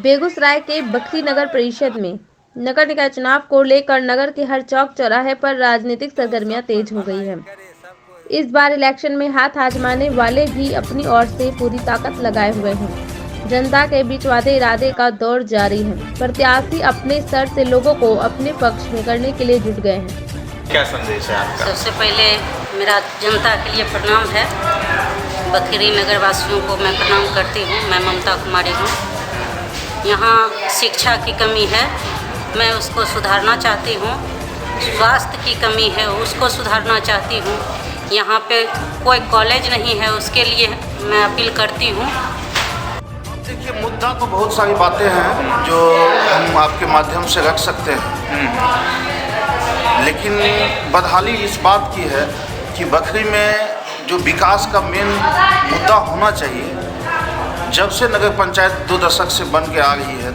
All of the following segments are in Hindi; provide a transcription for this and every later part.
बेगूसराय के बखरी नगर परिषद में नगर निकाय चुनाव को लेकर नगर के हर चौक चौराहे पर राजनीतिक सरगर्मियां तेज हो गई हैं। इस बार इलेक्शन में हाथ आजमाने वाले भी अपनी ओर से पूरी ताकत लगाए हुए हैं। जनता के बीच वादे इरादे का दौर जारी है। प्रत्याशी अपने स्तर से लोगों को अपने पक्ष में करने के लिए जुट गए हैं। क्या संदेश है आपका? सबसे पहले मेरा जनता के लिए प्रणाम है। बखरी नगर वासियों को मैं प्रणाम करती हूँ। मैं ममता कुमारी हूँ। यहाँ शिक्षा की कमी है, मैं उसको सुधारना चाहती हूँ। स्वास्थ्य की कमी है, उसको सुधारना चाहती हूँ। यहाँ पे कोई कॉलेज नहीं है, उसके लिए मैं अपील करती हूँ। देखिए, मुद्दा तो बहुत सारी बातें हैं जो हम आपके माध्यम से रख सकते हैं, लेकिन बदहाली इस बात की है कि बखरी में जो विकास का मेन मुद्दा होना चाहिए, जब से नगर पंचायत 2 दशक से बन के आ रही है,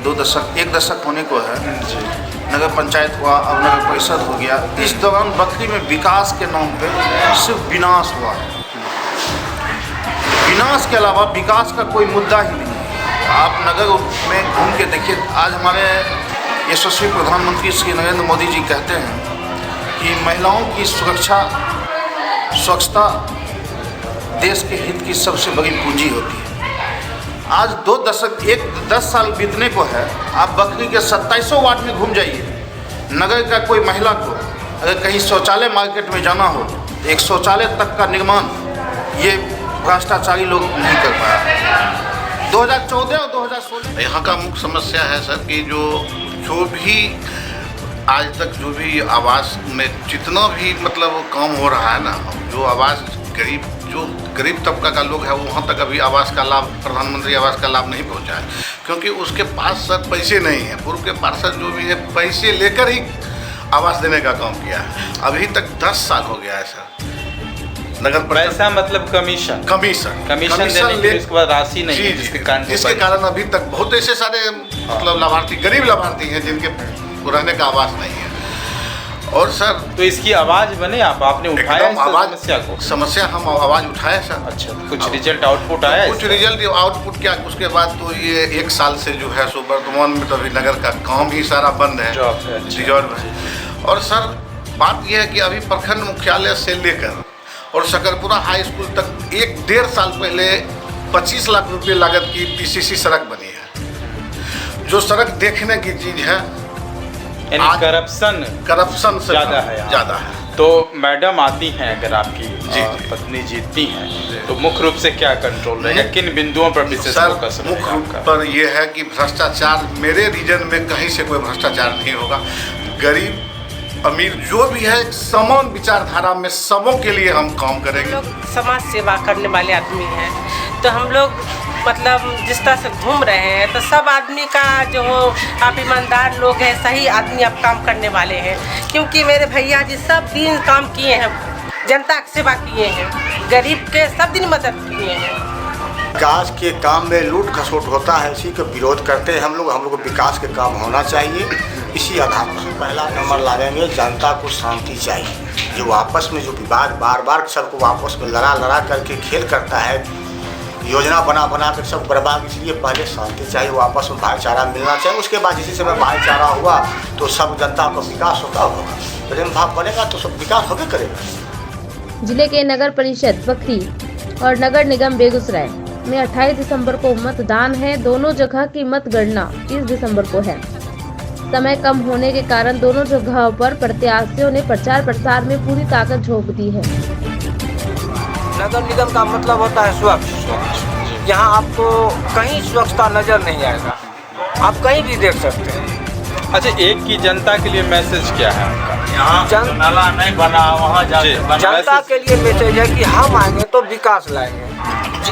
1 दशक होने को है, नगर पंचायत हुआ, अब नगर परिषद हो गया, इस दौरान बखरी में विकास के नाम पे सिर्फ विनाश हुआ है। विनाश के अलावा विकास का कोई मुद्दा ही नहीं है। आप नगर में घूम के देखिए, आज हमारे यशस्वी प्रधानमंत्री श्री नरेंद्र मोदी जी कहते हैं कि महिलाओं की सुरक्षा, स्वच्छता देश के हित की सबसे बड़ी पूंजी होती है। आज 10 साल बीतने को है, आप बखरी के 2700 वार्ड में घूम जाइए, नगर का कोई महिला को अगर कहीं शौचालय मार्केट में जाना हो, एक शौचालय तक का निर्माण ये भ्रष्टाचारी लोग नहीं कर पाया। 2014 और 2016 यहाँ का मुख्य समस्या है सर कि जो भी आज तक जो भी आवास में जितना भी मतलब काम हो रहा है ना, जो आवास जो गरीब तबका का लोग है, वहाँ तक अभी आवास का लाभ, प्रधानमंत्री आवास का लाभ नहीं पहुँचा है, क्योंकि उसके पास सर पैसे नहीं हैं। पूर्व के पार्षद जो भी है पैसे लेकर ही आवास देने का काम किया है। अभी तक 10 साल हो गया है सर। नगर पैसा मतलब कमीशन देने के उसके बाद राशि नहीं है, जिसके कारण अभी तक बहुत ऐसे सारे मतलब लाभार्थी, गरीब लाभार्थी हैं जिनके रहने का आवास नहीं है। और सर तो इसकी आवाज़ बने आपने उठाया समस्या हम आवाज़ उठाए सर। अच्छा, कुछ रिजल्ट आउटपुट आया? कुछ रिजल्ट आउटपुट क्या, उसके बाद तो ये 1 साल से जो है सो वर्तमान में तो अभी नगर का काम ही सारा बंद है, रिजॉर्व है। और सर बात यह है कि अभी प्रखंड मुख्यालय से लेकर और शकरपुरा हाई स्कूल तक 1-1.5 साल पहले 25 लाख रुपये लागत की PCC सड़क बनी है। जो सड़क देखने की चीज़ है, करप्शन से ज़्यादा है। तो मैडम आती हैं, अगर आपकी पत्नी जीतती हैं तो मुख्य रूप से क्या कंट्रोल रहेगा, किन बिंदुओं पर विशेष फोकस रहेगा? मुख्य रूप पर यह है कि भ्रष्टाचार, मेरे रीजन में कहीं से कोई भ्रष्टाचार नहीं होगा। गरीब अमीर जो भी है, समान विचारधारा में सबों के लिए हम काम करेंगे। हम लोग समाज सेवा करने वाले आदमी हैं, तो हम लोग मतलब जिस तरह से घूम रहे हैं, तो सब आदमी का जो आप ईमानदार लोग हैं, सही आदमी आप काम करने वाले हैं। क्योंकि मेरे भैया जी सब दिन काम किए हैं, जनता की सेवा किए हैं, गरीब के सब दिन मदद किए हैं। विकास के काम में लूट खसोट होता है, इसी का विरोध करते हैं हम लोग को विकास के काम होना चाहिए। इसी आधार पर पहला नंबर लागेंगे, जनता को शांति चाहिए। जो आपस में जो विवाद बार सबको आपस में लड़ा करके खेल करता है, योजना बना कर सब बर्बाद, इसलिए पहले शांति चाहिए, वो आपस में भाईचारा मिलना चाहिए। उसके बाद जिस समय भाईचारा हुआ तो सब जनता को विकास होगा, प्रेम भाव बनेगा तो सब विकास होगा करेगा। जिले के नगर परिषद बखरी और नगर निगम बेगूसराय में 28 दिसंबर को मतदान है। दोनों जगह की मतगणना 30 दिसंबर को है। समय कम होने के कारण दोनों जगहों पर प्रत्याशियों ने प्रचार प्रसार में पूरी ताकत झोंक दी है। नगर निगम का मतलब होता है स्वच्छ। यहाँ आपको कहीं स्वच्छता नजर नहीं आएगा, आप कहीं भी देख सकते हैं। अच्छा, एक की जनता के लिए मैसेज क्या है आपका? यहाँ नाला नहीं बना, वहाँ जनता के लिए मैसेज है कि हम आएंगे तो विकास लाएंगे।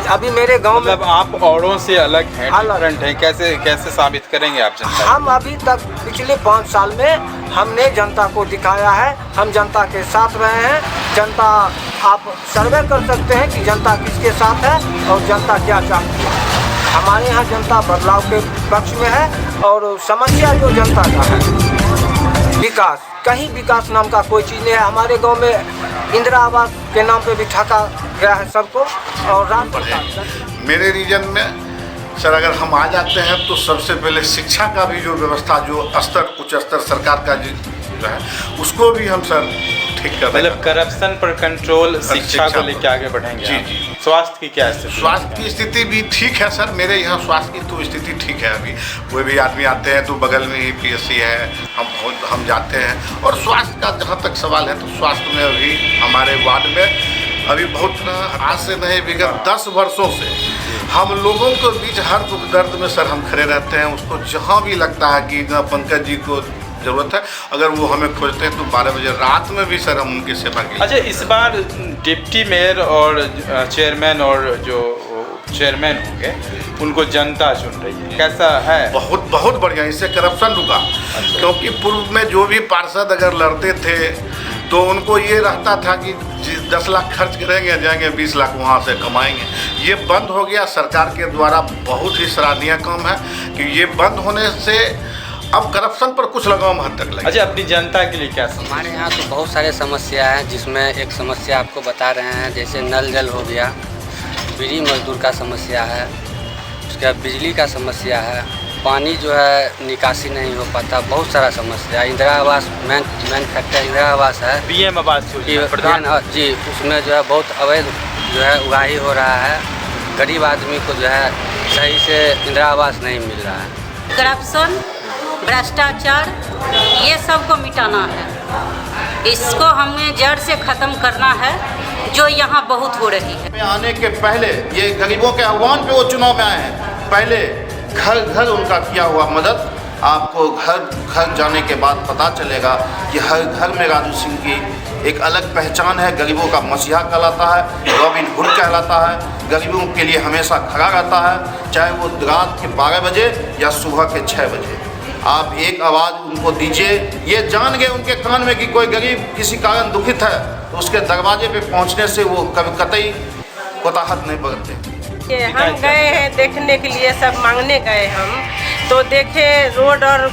अभी मेरे गांव में मतलब आप औरों से अलग हैं, डिफरेंट हैं, कैसे साबित करेंगे आप जनता? हम अभी तक पिछले 5 साल में हमने जनता को दिखाया है, हम जनता के साथ रहे हैं। जनता, आप सर्वे कर सकते हैं कि जनता किसके साथ है और जनता क्या चाहती है। हमारे यहाँ जनता बदलाव के पक्ष में है, और समस्या जो जनता का है विकास, कहीं विकास नाम का कोई चीज़ नहीं है। हमारे गांव में इंदिरा आवास के नाम पे भी ठका गया है सबको। और मेरे रीजन में सर अगर हम आ जाते हैं तो सबसे पहले शिक्षा का भी जो व्यवस्था, जो स्तर, उच्च स्तर सरकार का जो है उसको भी हम सर ठीक कर, मतलब करप्शन पर कंट्रोल, शिक्षा को लेकर आगे बढ़ेंगे। जी जी। स्वास्थ्य की क्या स्थिति? स्वास्थ्य की स्थिति भी ठीक है सर, मेरे यहाँ स्वास्थ्य की तो स्थिति ठीक है। अभी कोई भी आदमी आते हैं तो बगल में ही PSC है, हम जाते हैं। और स्वास्थ्य का जहाँ तक सवाल है तो स्वास्थ्य में अभी हमारे वार्ड में अभी बहुत, आज से नहीं विगत 10 वर्षों से हम लोगों के बीच हर दुख दर्द में सर हम खड़े रहते हैं। उसको जहाँ भी लगता है कि पंकज जी को जरूरत है, अगर वो हमें खोजते हैं तो 12 बजे रात में भी सर हम उनकी सेवा की। अच्छा, इस बार डिप्टी मेयर और चेयरमैन और जो चेयरमैन होंगे उनको जनता चुन रही है, कैसा है? बहुत बहुत बढ़िया, इससे करप्शन रुका। क्योंकि पूर्व में जो भी पार्षद अगर लड़ते थे तो उनको ये रहता था कि 10 लाख खर्च करेंगे, जाएंगे 20 लाख वहाँ से कमाएंगे। ये बंद हो गया, सरकार के द्वारा बहुत ही सराहनीय काम है कि ये बंद होने से अब करप्शन पर कुछ लगाम हद तक लगे। अच्छा, अपनी जनता के लिए क्या? हमारे यहाँ तो बहुत सारे समस्या हैं, जिसमें एक समस्या आपको बता रहे हैं, जैसे नल जल हो गया, बीड़ी मजदूर का समस्या है, उसके बाद बिजली का समस्या है, पानी जो है निकासी नहीं हो पाता, बहुत सारा समस्या। इंदिरा आवास मेन फैक्टर इंदिरा आवास है, PM आवास प्रधान जी, उसमें जो है बहुत अवैध जो है उगाही हो रहा है। गरीब आदमी को जो है सही से इंदिरा आवास नहीं मिल रहा है। करप्शन, भ्रष्टाचार, ये सब को मिटाना है। इसको हमें जड़ से ख़त्म करना है, जो यहाँ बहुत हो रही है। आने के पहले ये गरीबों के आह्वान पे वो चुनाव में आए हैं। पहले घर घर उनका किया हुआ मदद, आपको घर घर जाने के बाद पता चलेगा कि हर घर में राजू सिंह की एक अलग पहचान है। गरीबों का मसीहा कहलाता है, रॉबिन हुड कहलाता है। गरीबों के लिए हमेशा खड़ा रहता है, चाहे वो रात के 12 बजे या सुबह के 6 बजे। आप एक आवाज़ उनको दीजिए, ये जान गए उनके कान में कि कोई गरीब किसी कारण दुखित है तो उसके दरवाजे पे पहुंचने से वो कभी कतई कोताहट नहीं बरतते। हम गए हैं देखने के लिए, सब मांगने गए हम, तो देखे रोड और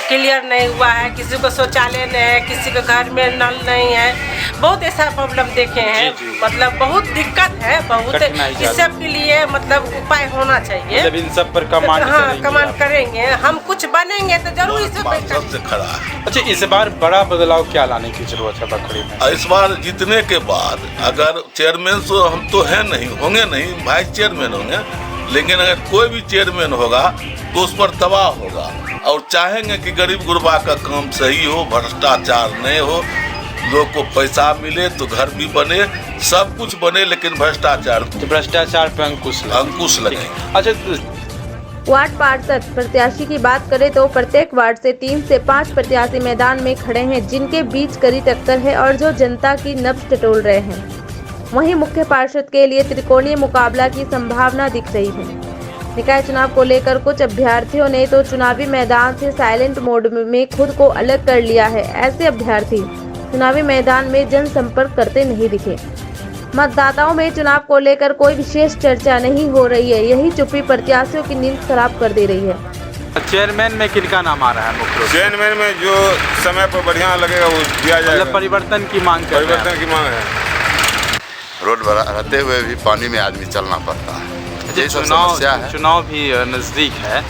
क्लियर नहीं हुआ है, किसी को शौचालय नहीं है, किसी के घर में नल नहीं है, बहुत ऐसा प्रॉब्लम देखे हैं। मतलब बहुत दिक्कत है, बहुत। इस सब के लिए मतलब उपाय होना चाहिए, मतलब इन सब पर कमांड हाँ कमांड करेंगे, हम कुछ बनेंगे तो जरूर इस सबसे खड़ा है। अच्छा, इस बार बड़ा बदलाव क्या लाने की जरूरत है बखरी में? इस बार जीतने के बाद अगर चेयरमैन तो हम तो हैं नहीं, होंगे नहीं, वाइस चेयरमैन होंगे, लेकिन अगर कोई भी चेयरमैन होगा तो उस पर दबाव होगा। और चाहेंगे कि गरीब गुरबा का काम सही हो, भ्रष्टाचार नहीं हो, लोग को पैसा मिले तो घर भी बने, सब कुछ बने, लेकिन भ्रष्टाचार पे अंकुश लगे। अच्छा, वार्ड पार्षद प्रत्याशी की बात करें तो प्रत्येक वार्ड से 3 से 5 प्रत्याशी मैदान में खड़े हैं, जिनके बीच कड़ी टक्कर है और जो जनता की नब्ज टटोल रहे हैं। वहीं मुख्य पार्षद के लिए त्रिकोणीय मुकाबला की संभावना दिख रही है। निकाय चुनाव को लेकर कुछ अभ्यर्थियों ने तो चुनावी मैदान से साइलेंट मोड में खुद को अलग कर लिया है। ऐसे अभ्यर्थी चुनावी मैदान में जनसंपर्क करते नहीं दिखे। मतदाताओं में चुनाव को लेकर कोई विशेष चर्चा नहीं हो रही है। यही चुप्पी प्रत्याशियों की नींद खराब कर दे रही है। चेयरमैन में किनका नाम आ रहा है मुख्य रूप से? चेयरमैन में जो समय पर बढ़िया लगेगा वो दिया जाएगा। मतलब परिवर्तन की मांग कर रहे हैं। परिवर्तन की मांग है। रोड रहते हुए भी पानी में आदमी चलना पड़ता है। चुनाव भी नज़दीक है,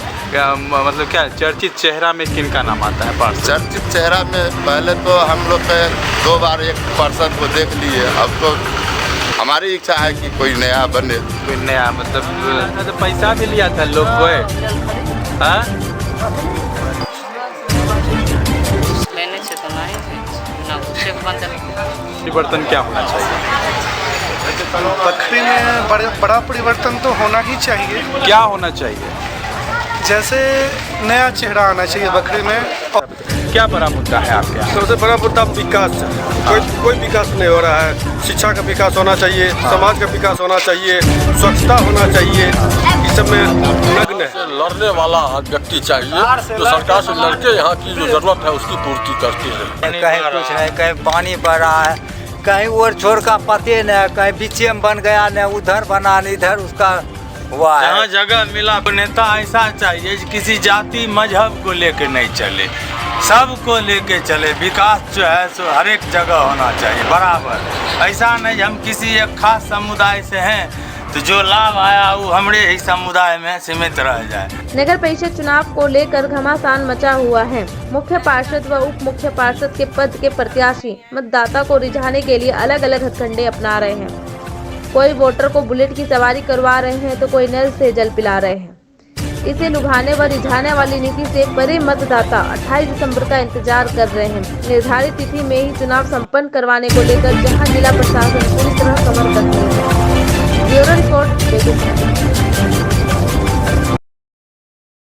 मतलब क्या चर्चित चेहरा में किनका नाम आता है पार्षद? चर्चित चेहरा में पहले तो हम लोग 2 बार एक पार्षद को देख लिए, अब तो हमारी इच्छा है कि कोई नया बने। कोई नया मतलब तो पैसा भी लिया था लोग को, लेने से तो नहीं परिवर्तन क्या होना चाहिए? बखरी में बड़ा परिवर्तन तो होना ही चाहिए। क्या होना चाहिए? जैसे नया चेहरा आना चाहिए बखरी में। क्या बड़ा मुद्दा है आपके यहाँ? सबसे बड़ा मुद्दा विकास है। कोई विकास नहीं हो रहा है। शिक्षा का विकास होना चाहिए, समाज का विकास होना चाहिए, स्वच्छता होना चाहिए, इस सब में नग्न है। लड़ने वाला व्यक्ति चाहिए जो सरकार से लड़के यहाँ की जो जरूरत है उसकी पूर्ति करती है। कहीं कुछ नहीं, कहीं पानी बढ़ रहा है, कहीं और छोर का पते न, कहीं बीचे में बन गया न, उधर बना न, इधर उसका हुआ है। जहाँ जगह मिला नेता ऐसा चाहिए किसी जाति मजहब को लेके नहीं चले, सबको लेके चले। विकास जो है सो हर एक जगह होना चाहिए बराबर। ऐसा नहीं हम किसी एक खास समुदाय से हैं तो जो लाभ आया वो हमरे ही समुदाय में सीमित रह जाए। नगर परिषद चुनाव को लेकर घमासान मचा हुआ है। मुख्य पार्षद व उप मुख्य पार्षद के पद के प्रत्याशी मतदाता को रिझाने के लिए अलग अलग हथकंडे अपना रहे हैं। कोई वोटर को बुलेट की सवारी करवा रहे हैं तो कोई नल से जल पिला रहे हैं। इसे लुभाने व रिझाने वाली नीति से परे मतदाता 28 दिसंबर का इंतजार कर रहे हैं। निर्धारित तिथि में ही चुनाव संपन्न करवाने को लेकर जहां जिला प्रशासन पूरी तरह कमर कस रही है। Bureau report Begusarai.